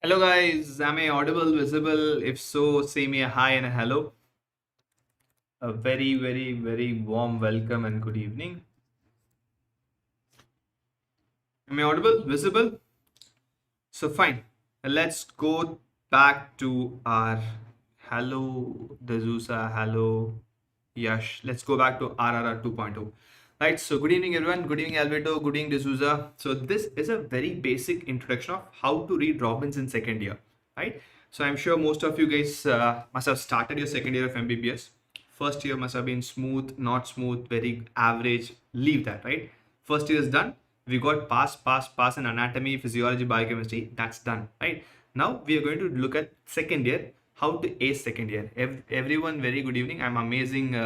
Hello guys, am I audible, visible? If so, say me a hi and a hello. A very warm welcome and good evening. Am I audible, visible? So fine. Let's go back to our hello D'Souza, hello Yash. Let's go back to RRR 2.0. Right, so good evening everyone. Good evening Alberto, good evening D'Souza. So this is a very basic introduction of how to read Robbins in second year. Right. So I'm sure most of you guys must have started your second year of MBBS. First year must have been smooth, not smooth, very average. Leave that, right? First year is done. We got pass in anatomy, physiology, biochemistry. That's done, right? Now we are going to look at second year, how to ace second year. Everyone, very good evening. I'm amazing,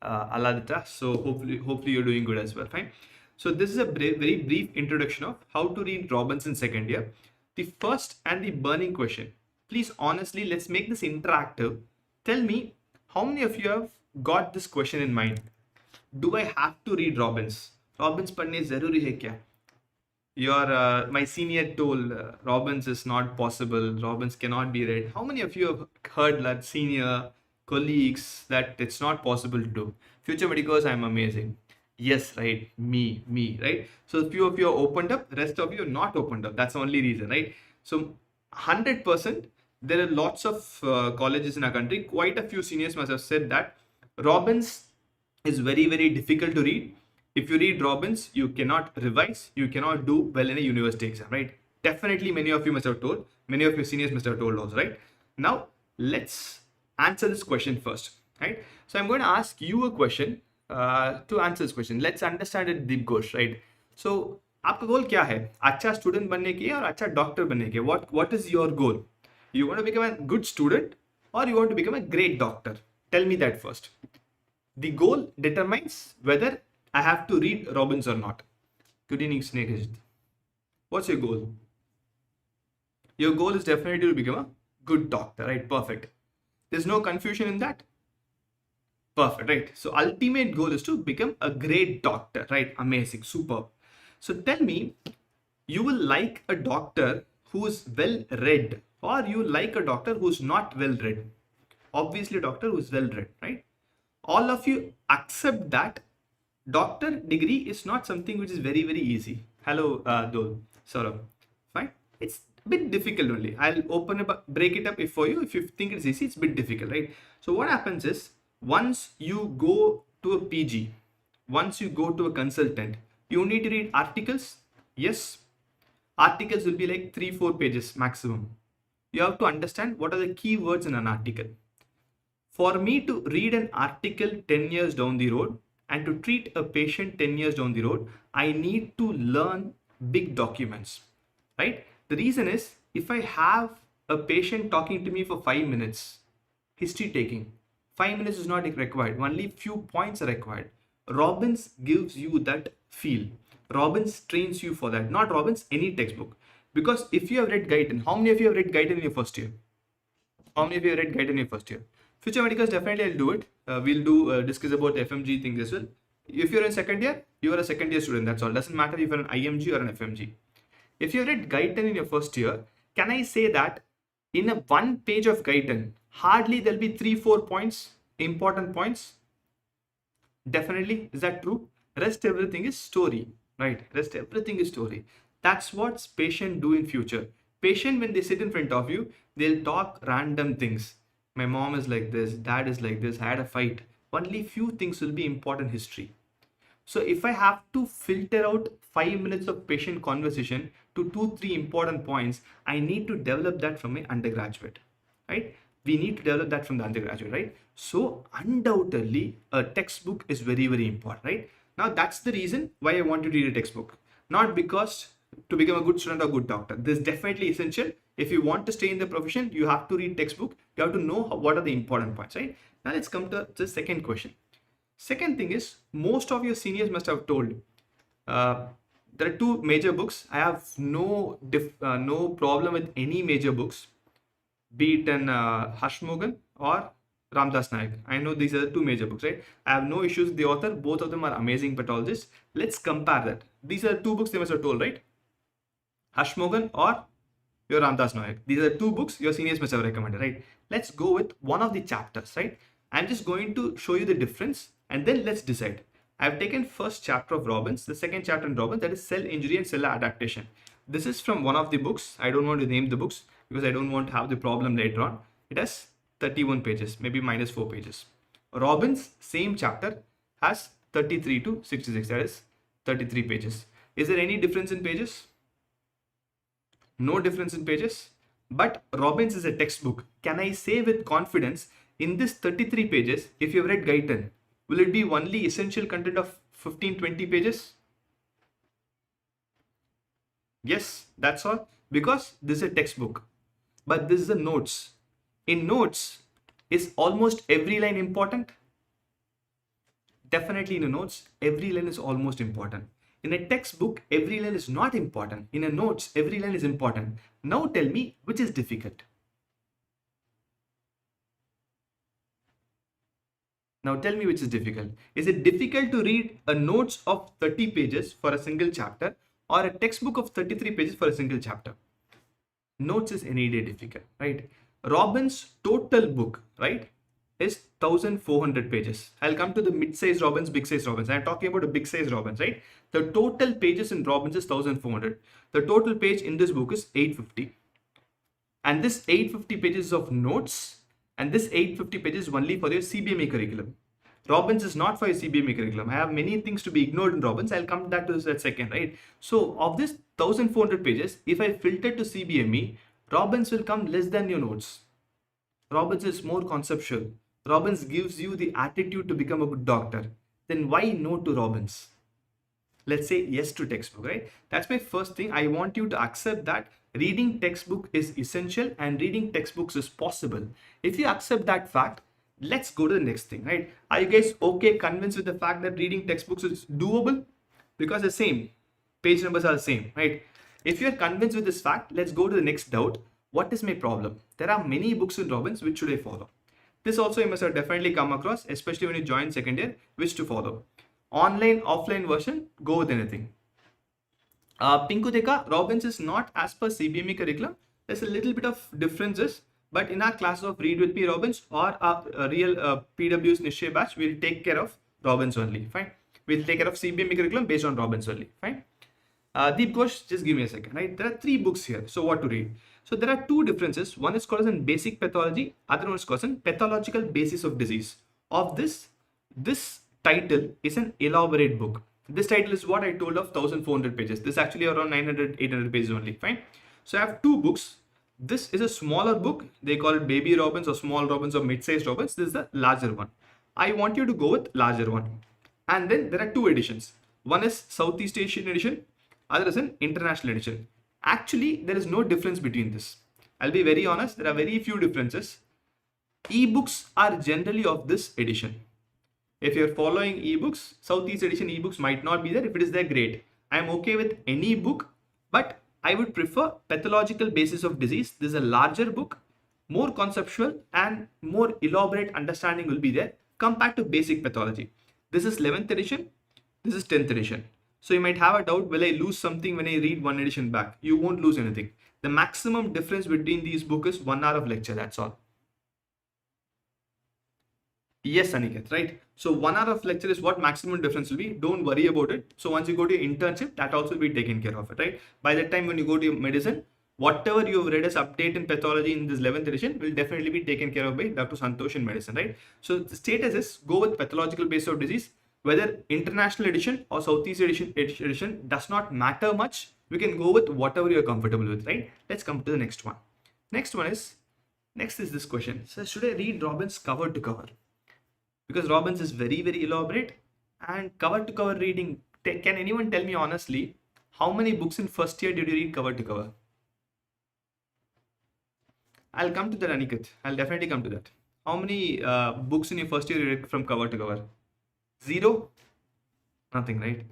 Aladita. So hopefully you're doing good as well. Fine. So this is a very brief introduction of how to read Robbins in second year. The first and the burning question. Please honestly, let's make this interactive. Tell me, how many of you have got this question in mind? Do I have to read Robbins? Robbins पढ़ने जरूरी है क्या? My senior told Robbins is not possible. Robbins cannot be read. How many of you have heard that senior colleagues that it's not possible to do? Future medicals, I'm amazing. Yes, right. Me, right? So few of you are opened up, rest of you are not opened up. That's the only reason, right? So 100%, there are lots of colleges in our country. Quite a few seniors must have said that Robbins is very difficult to read. If you read Robbins, you cannot revise, you cannot do well in a university exam, right? Definitely many of you must have told, many of your seniors must have told also, right? Now let's answer this question first, right? So I'm going to ask you a question to answer this question. Let's understand it deep gosh, right? So आपका गोल क्या है? अच्छा student बनने की और अच्छा doctor बनने की. What is your goal? You want to become a good student or you want to become a great doctor? Tell me that first. The goal determines whether I have to read Robbins or not. Good evening, Snehajit. What's your goal? Your goal is definitely to become a good doctor, right? Perfect. There's no confusion in that. Perfect, right? So ultimate goal is to become a great doctor, right? Amazing, superb. So tell me, you will like a doctor who's well read or you like a doctor who's not well read? Obviously a doctor who's well read, right? All of you accept that doctor degree is not something which is very easy. Hello, Dol, Saurabh. Fine. It's a bit difficult only. I'll open up, break it up if for you. If you think it's easy, it's a bit difficult, right? So what happens is once you go to a PG, once you go to a consultant, you need to read articles. Yes, articles will be like 3-4 pages maximum. You have to understand what are the keywords in an article. For me to read an article 10 years down the road and to treat a patient 10 years down the road, I need to learn big documents, right? The reason is if I have a patient talking to me for 5 minutes, history taking, 5 minutes is not required, only few points are required. Robbins gives you that feel. Robbins trains you for that, not Robbins, any textbook. Because if you have read Guyton, how many of you have read Guyton in your first year? How many of you have read Guyton in your first year? Future medicals, definitely I'll do it. We'll do discuss about FMG things as well. If you're in second year, you are a second year student. That's all. Doesn't matter if you're an IMG or an FMG. If you read Guyton in your first year, can I say that in a one page of Guyton, hardly there'll be 3-4 points, important points? Definitely. Is that true? Rest everything is story, right? Rest everything is story. That's what patient do in future. Patient, when they sit in front of you, they'll talk random things. My mom is like this, dad is like this, I had a fight. Only few things will be important history. So if I have to filter out 5 minutes of patient conversation to 2-3 important points, I need to develop that from my undergraduate, right? We need to develop that from the undergraduate, right? So undoubtedly a textbook is very important, right? Now that's the reason why I want to read a textbook, not because to become a good student or good doctor. This is definitely essential. If you want to stay in the profession, you have to read textbook. You have to know what are the important points, right? Now let's come to the second question. Second thing is, most of your seniors must have told, there are two major books. I have no problem with any major books, be it an Hashmogan or Ramdas Naik. I know these are the two major books, right? I have no issues with the author. Both of them are amazing pathologists. Let's compare that. These are two books they must have told, right? Hashmogan or You're Ramdas Nayak. These are two books your seniors must have recommended, right? Let's go with one of the chapters, right? I'm just going to show you the difference and then let's decide. I've taken first chapter of Robbins, the second chapter in Robbins, that is cell injury and cell adaptation. This is from one of the books. I don't want to name the books because I don't want to have the problem later on. It has 31 pages, maybe minus 4 pages. Robbins, same chapter, has 33 to 66, that is 33 pages. Is there any difference in pages? No difference in pages. But Robbins is a textbook. Can I say with confidence, in this 33 pages, if you've read Guyton, will it be only essential content of 15-20 pages? Yes, that's all. Because this is a textbook. But this is the notes. In notes, is almost every line important? Definitely in the notes, every line is almost important. In a textbook, every line is not important. In a notes, every line is important. Now tell me which is difficult. Now tell me which is difficult. Is it difficult to read a notes of 30 pages for a single chapter or a textbook of 33 pages for a single chapter? Notes is any day difficult, right? Robbins' total book, right, is 1400 pages. I'll come to the mid-size Robbins, big-size Robbins. I'm talking about a big-size Robbins, right? The total pages in Robbins is 1400. The total page in this book is 850. And this 850 pages of notes, and this 850 pages is only for your CBME curriculum. Robbins is not for your CBME curriculum. I have many things to be ignored in Robbins. I'll come back to this in a second, right? So of this 1400 pages, if I filter to CBME, Robbins will come less than your notes. Robbins is more conceptual. Robbins gives you the attitude to become a good doctor. Then why no to Robbins? Let's say yes to textbook, right? That's my first thing. I want you to accept that reading textbook is essential and reading textbooks is possible. If you accept that fact, let's go to the next thing, right? Are you guys okay, convinced with the fact that reading textbooks is doable? Because the same, page numbers are the same, right? If you're convinced with this fact, let's go to the next doubt. What is my problem? There are many books in Robbins, which should I follow? This also you must have definitely come across, especially when you join second year, which to follow. Online, offline version, go with anything. Pinku Deka, Robbins is not as per CBME curriculum. There's a little bit of differences, but in our classes of Read With Me Robbins or our real PW's Nishay batch, we'll take care of Robbins only, fine. We'll take care of CBME curriculum based on Robbins only, fine. Deep Ghosh, just give me a second, right? There are 3 books here, so what to read? So there are 2 differences. One is called as in Basic Pathology, other one is called as in Pathological Basis of Disease. Of this title is an elaborate book. This title is what I told of 1400 pages. This is actually around 900-800 pages only, fine. So I have 2 books. This is a smaller book. They call it Baby Robbins or Small Robbins or Mid-sized Robbins. This is the larger one. I want you to go with larger one. And then there are 2 editions. One is Southeast Asian edition, other is an international edition. Actually, there is no difference between this. I'll be very honest, there are very few differences. Ebooks are generally of this edition. If you're following ebooks, Southeast edition ebooks might not be there. If it is there, great. I'm okay with any book, but I would prefer Pathological Basis of Disease. This is a larger book, more conceptual and more elaborate understanding will be there compared to Basic Pathology. This is 11th edition, this is 10th edition. So you might have a doubt, will I lose something when I read one edition back? You won't lose anything. The maximum difference between these books is 1 hour of lecture, that's all. Yes, Aniket, right? So 1 hour of lecture is what maximum difference will be. Don't worry about it. So once you go to your internship, that also will be taken care of it, right? By the time when you go to your medicine, whatever you've read as update in pathology in this 11th edition will definitely be taken care of by Dr. Santosh in medicine, right? So the status is go with Pathological Basis of Disease. Whether international edition or Southeast edition does not matter much. We can go with whatever you're comfortable with, right? Let's come to the next one. Next is this question. So should I read Robbins cover to cover? Because Robbins is very, very elaborate and cover to cover reading. Can anyone tell me honestly, how many books in first year did you read cover to cover? I'll come to that, Aniket. I'll definitely come to that. How many books in your first year you read from cover to cover? 0? Nothing, right?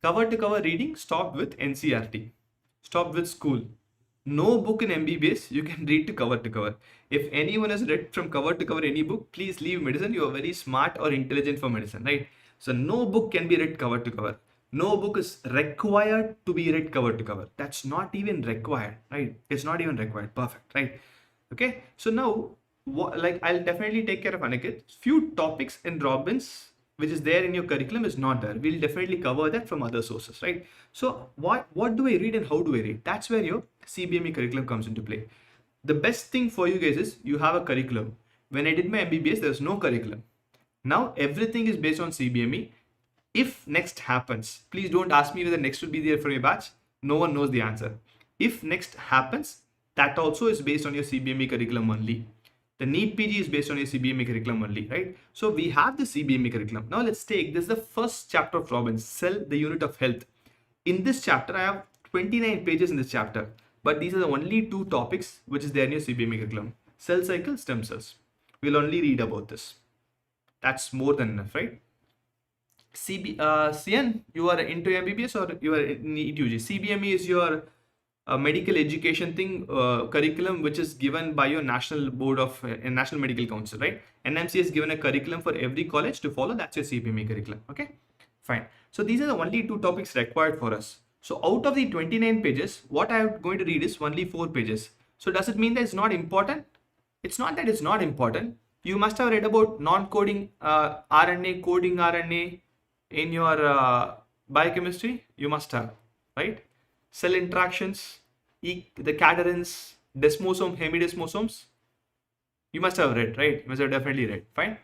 Cover to cover reading stopped with NCRT, stopped with school. No book in MBBS you can read to cover. If anyone has read from cover to cover any book, please leave medicine. You are very smart or intelligent for medicine, right? So no book can be read cover to cover. No book is required to be read cover to cover. That's not even required, right? It's not even required. Perfect, right? Okay. So now, like I'll definitely take care of Aniket. Few topics in Robbins which is there in your curriculum is not there. We'll definitely cover that from other sources, right? So what do I read and how do I read? That's where your CBME curriculum comes into play. The best thing for you guys is you have a curriculum. When I did my MBBS, there's no curriculum. Now everything is based on CBME. If next happens, please don't ask me whether next will be there for your batch. No one knows the answer. If next happens, that also is based on your CBME curriculum only. The NEET PG is based on your CBME curriculum only, right? So we have the CBME curriculum. Now let's take this is the first chapter of Robbins, Cell, the Unit of Health. In this chapter, I have 29 pages in this chapter, but these are the only two topics which is there in your CBME curriculum: cell cycle, stem cells. We'll only read about this. That's more than enough, right? CN, you are into MBBS or you are in NEET UG? CBME is your medical education thing curriculum which is given by your national board of National Medical Council, right? NMC has given a curriculum for every college to follow. That's your CBME curriculum. Okay, fine. So these are the only two topics required for us. So out of the 29 pages, what I am going to read is only 4 pages. So does it mean that it's not important? It's not that it's not important. You must have read about non-coding RNA, coding RNA in your biochemistry. You must have, right? Cell interactions, the cadarins, desmosome, hemidesmosomes. You must have read, right? You must have definitely read. Fine.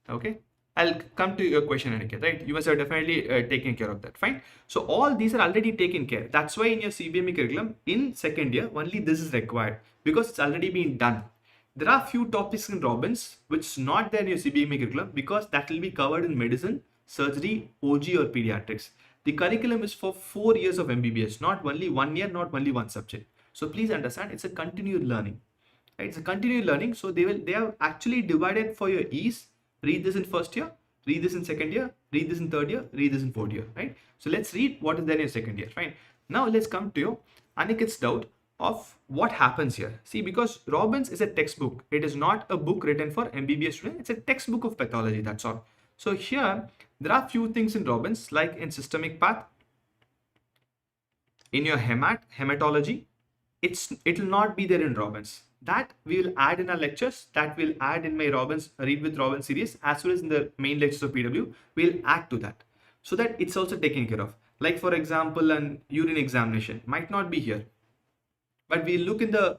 Okay. I'll come to your question, Aniket, right? You must have definitely taken care of that. Fine. So all these are already taken care. That's why in your CBME curriculum, in second year, only this is required because it's already been done. There are few topics in Robbins which is not there in your CBME curriculum because that will be covered in medicine, surgery, OG or pediatrics. The curriculum is for 4 years of MBBS, not only 1 year, not only one subject. So please understand, it's a continued learning. Right? It's a continued learning. So they have actually divided for your ease. Read this in first year, read this in second year, read this in third year, read this in fourth year, right? So let's read what is there in second year, fine. Now let's come to your Anikit's doubt of what happens here. See, because Robbins is a textbook. It is not a book written for MBBS students. It's a textbook of pathology, that's all. So here, there are few things in Robbins, like in systemic path, in your hematology, it will not be there in Robbins. That we will add in our lectures, that we'll add in my Robbins Read with Robbins series, as well as in the main lectures of PW, we'll add to that so that it's also taken care of. Like for example, an urine examination might not be here, but we'll look in the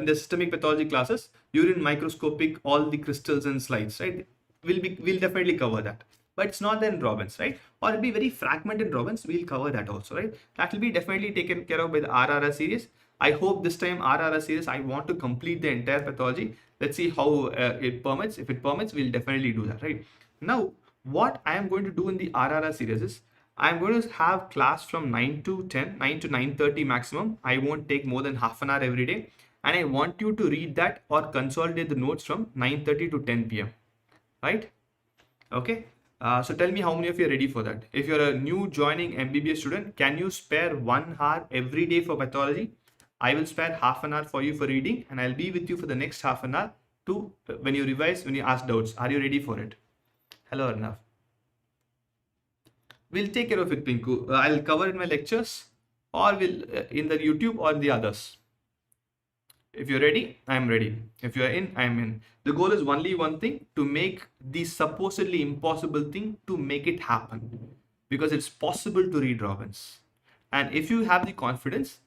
systemic pathology classes, urine microscopic, all the crystals and slides, right? We'll definitely cover that. But it's not there in Robbins, right? Or it'll be very fragmented in Robbins, we'll cover that also, right? That will be definitely taken care of by the RRR series. I hope this time RRR series, I want to complete the entire pathology. Let's see how it permits. If it permits, we'll definitely do that, right? Now, what I am going to do in the RRR series is, I'm going to have class from 9 to 10, 9 to 9:30 maximum. I won't take more than half an hour every day. And I want you to read that or consolidate the notes from 9:30 to 10 p.m. Right? Okay. So tell me how many of you are ready for that. If you're a new joining MBBS student, can you spare 1 hour every day for pathology? I will spare half an hour for you for reading, and I'll be with you for the next half an hour to when you revise, when you ask doubts. Are you ready for it? Hello, Arnav. We'll take care of it, Pinku. I'll cover in my lectures, or will in the YouTube or the others. If you're ready, I'm ready. If you're in, I'm in. The goal is only one thing: to make the supposedly impossible thing, to make it happen. Because it's possible to read Robbins. And if you have the confidence,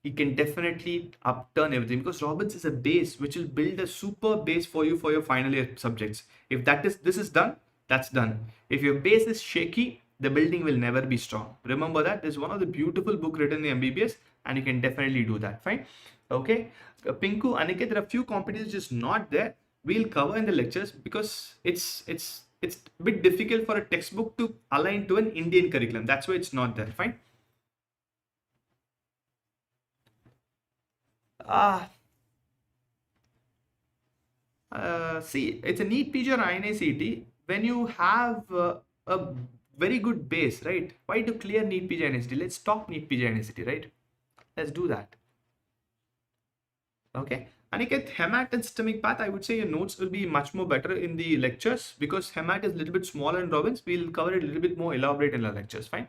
you can definitely upturn everything, because Robbins is a base which will build a super base for you for your final year subjects. If this is done, that's done. If your base is shaky, the building will never be strong. Remember that. There's one of the beautiful book written in MBBS, and you can definitely do that. Fine. Okay. Pinku, Aniket, there are a few competitors just not there. We'll cover in the lectures because it's a bit difficult for a textbook to align to an Indian curriculum. That's why it's not there. Fine. See, it's a NEET PG or INA CET. When you have a very good base, right? Why to clear NEET PG INA CET? Let's stop NEET PG INA CET, right? Let's do that. Okay. Aniket, hemat and systemic path, I would say your notes will be much more better in the lectures because hemat is a little bit smaller in Robbins. We'll cover it a little bit more elaborate in the lectures. Fine.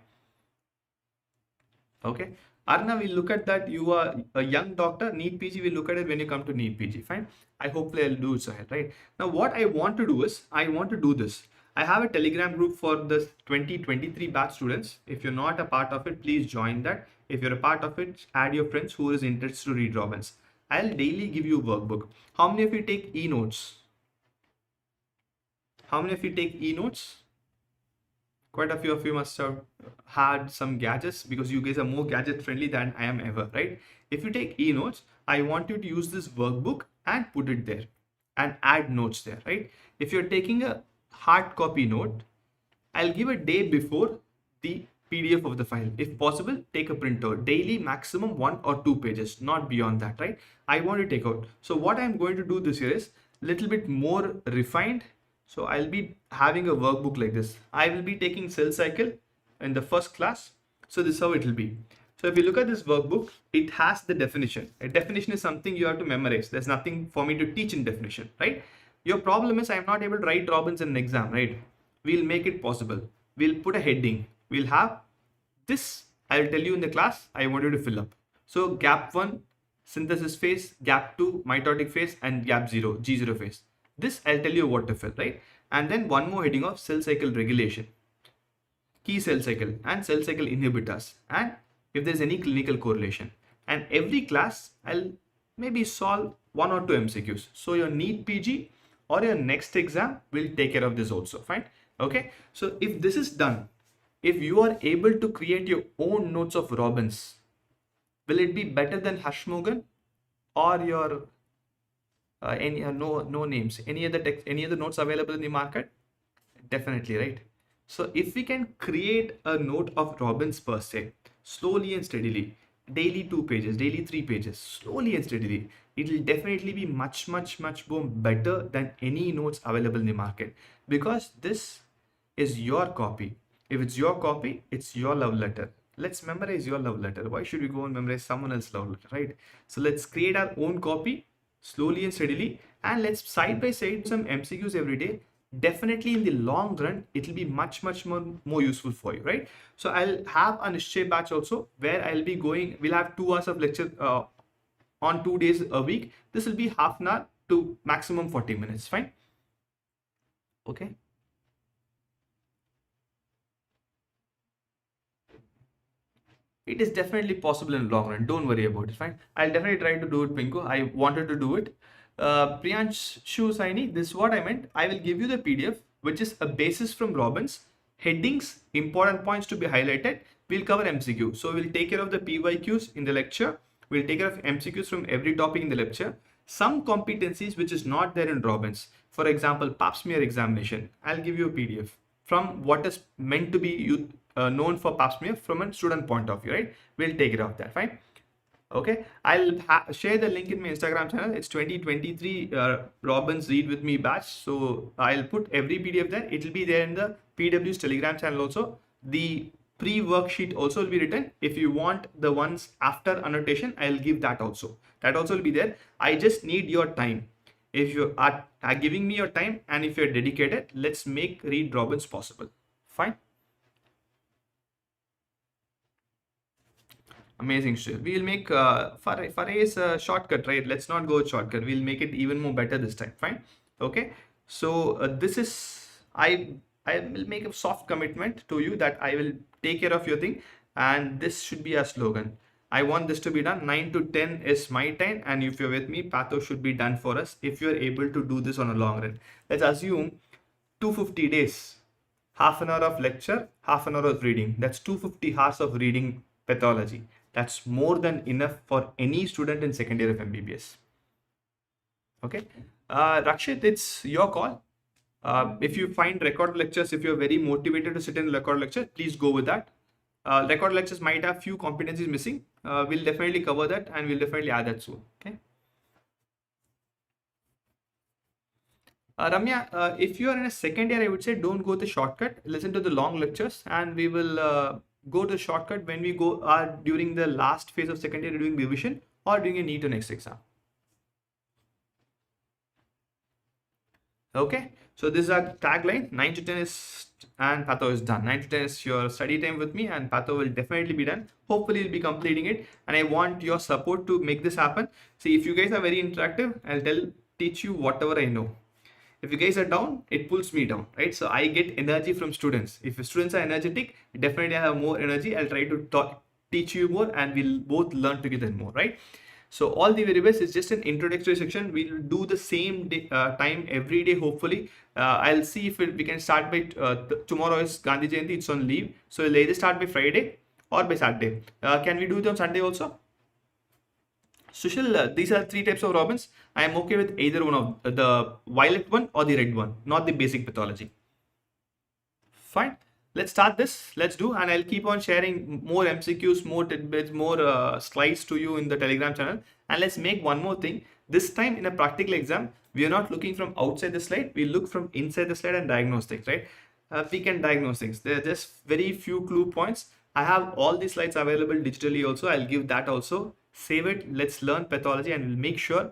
Okay. Arna, we'll look at that. You are a young doctor, NEET PG. We'll look at it when you come to NEET PG. Fine. I hopefully I'll do it so ahead, right? Now, what I want to do is I want to do this. I have a Telegram group for the 2023 batch students. If you're not a part of it, please join that. If you're a part of it, add your friends who is interested to read Robbins. I'll daily give you a workbook. How many of you take e-notes? How many of you take e-notes? Quite a few of you must have had some gadgets because you guys are more gadget friendly than I am ever, right? If you take e-notes, I want you to use this workbook and put it there and add notes there, right? If you're taking a hard copy note, I'll give a day before the PDF of the file. If possible, take a printout. Daily maximum 1 or 2 pages, not beyond that, right? I want to take out. So what I'm going to do this year is a little bit more refined. So I'll be having a workbook like this. I will be taking cell cycle in the first class. So this is how it will be. So if you look at this workbook, it has the definition. A definition is something you have to memorize. There's nothing for me to teach in definition, right? Your problem is I'm not able to write Robbins in an exam, right? We'll make it possible. We'll put a heading. We'll have this. I'll tell you in the class, I want you to fill up. So gap 1, synthesis phase, gap 2, mitotic phase, and gap 0, G0 phase. This I'll tell you what to fill, right? And then one more heading of cell cycle regulation, key cell cycle and cell cycle inhibitors, and if there's any clinical correlation. And every class I'll maybe solve 1 or 2 MCQs. So your NEET PG or your next exam will take care of this also, fine? Okay, so if this is done, if you are able to create your own notes of Robbins, will it be better than Hashmogan or your any no names, any other text, any other notes available in the market? Definitely, right? So if we can create a note of Robbins per se, slowly and steadily, daily 2 pages, daily 3 pages, slowly and steadily, it will definitely be much more better than any notes available in the market, because this is your copy. If it's your copy, it's your love letter. Let's memorize your love letter. Why should we go and memorize someone else's love letter, right? So let's create our own copy slowly and steadily, and let's side by side some MCQs every day. Definitely in the long run, it will be much more useful for you, right? So I'll have a Nishchay batch also where I'll be going, we'll have 2 hours of lecture on 2 days a week. This will be half an hour to maximum 40 minutes, fine? Okay. It is definitely possible in the long run. Don't worry about it, fine? I'll definitely try to do it, Pinko. I wanted to do it. Priyansh Saini, this is what I meant. I will give you the PDF, which is a basis from Robbins, headings, important points to be highlighted. We'll cover MCQ. So we'll take care of the PYQs in the lecture. We'll take care of MCQs from every topic in the lecture. Some competencies which is not there in Robbins. For example, pap smear examination. I'll give you a PDF from what is meant to be known for pap smear from a student point of view, right? We'll take it off that, fine? Okay, I'll share the link in my Instagram channel. It's 2023 Robbins Read With Me batch. So I'll put every PDF there. It will be there in the PW's Telegram channel also. The pre-worksheet also will be written. If you want the ones after annotation, I'll give that also. That also will be there. I just need your time. If you are giving me your time and if you're dedicated, let's make Read Robbins possible. Fine. Amazing, Shiv. We'll make Faray's shortcut, right? Let's not go shortcut. We'll make it even more better this time. Fine. Okay. So this is, I will make a soft commitment to you that I will take care of your thing, and this should be a slogan. I want this to be done. 9 to 10 is my time, and if you're with me, Patho should be done for us if you're able to do this on a long run. Let's assume 250 days, half an hour of lecture, half an hour of reading. That's 250 hours of reading pathology. That's more than enough for any student in second year of MBBS. Okay, Rakshit, it's your call. If you find record lectures, if you're very motivated to sit in record lecture, please go with that. Record lectures might have few competencies missing. We'll definitely cover that and we'll definitely add that soon. Okay. Ramya, if you are in a second year, I would say don't go the shortcut. Listen to the long lectures, and we will go to shortcut when we go during the last phase of second year doing revision or doing a NEET or next exam. Okay, so this is our tagline. 9 to 10 is and patho is done. 9 to 10 is your study time with me, and patho will definitely be done. Hopefully you'll be completing it, and I want your support to make this happen. See, if you guys are very interactive, I'll teach you whatever I know. If you guys are down, it pulls me down, right? So I get energy from students. If students are energetic, definitely I have more energy. I'll try to teach you more, and we'll both learn together more, right? So all the variables is just an introductory section. We'll do the same day, time every day, hopefully. I'll see if we can start by tomorrow is Gandhi Jayanti, it's on leave. So we'll either start by Friday or by Saturday. Can we do it on Sunday also? Sushil, these are three types of Robbins. I am okay with either one of the violet one or the red one, not the basic pathology. Fine. Let's start this. Let's do, and I'll keep on sharing more MCQs, more tidbits, more slides to you in the Telegram channel. And let's make one more thing. This time in a practical exam, we are not looking from outside the slide. We look from inside the slide and diagnose things, right? We can diagnose things. There are just very few clue points. I have all the slides available digitally also. I'll give that also. Save it. Let's learn pathology, and we'll make sure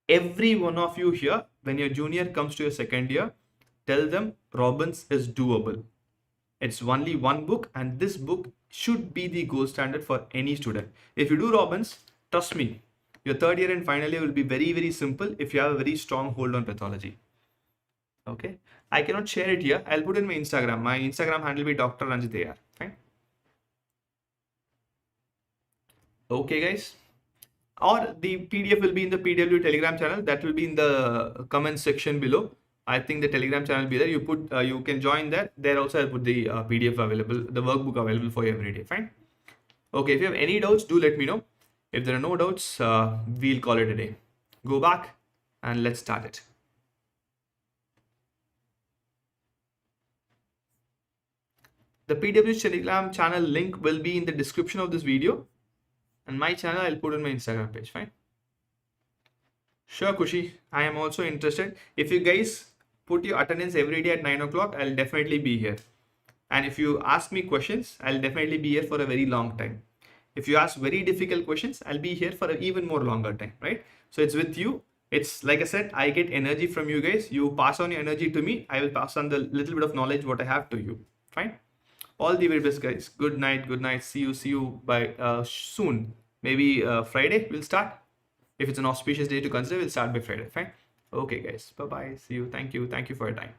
every one of you here, when your junior comes to your second year, tell them Robbins is doable. It's only one book, and this book should be the gold standard for any student. If you do Robbins, trust me, your third year and final year will be very, very simple if you have a very strong hold on pathology. Okay, I cannot share it here. I'll put it in my Instagram. My Instagram handle will be Dr. Ranjith. Fine. Okay, guys. Or the PDF will be in the PW Telegram channel. That will be in the comment section below. I think the Telegram channel will be there. You put, you can join that. There also I'll put the PDF available, the workbook available for you every day. Fine. Okay, if you have any doubts, do let me know. If there are no doubts, we'll call it a day. Go back and let's start it. The PW Telegram channel link will be in the description of this video. And my channel, I'll put on my Instagram page. Fine. Sure, Kushi. I am also interested. If you guys put your attendance every day at 9 o'clock, I'll definitely be here. And if you ask me questions, I'll definitely be here for a very long time. If you ask very difficult questions, I'll be here for an even more longer time, right? So it's with you. It's like I said, I get energy from you guys. You pass on your energy to me. I will pass on the little bit of knowledge what I have to you. Fine. All the very best, guys. Good night. Good night. See you by soon. Maybe Friday we'll start. If it's an auspicious day to consider, we'll start by Friday. Fine. Okay, guys. Bye-bye. See you. Thank you. Thank you for your time.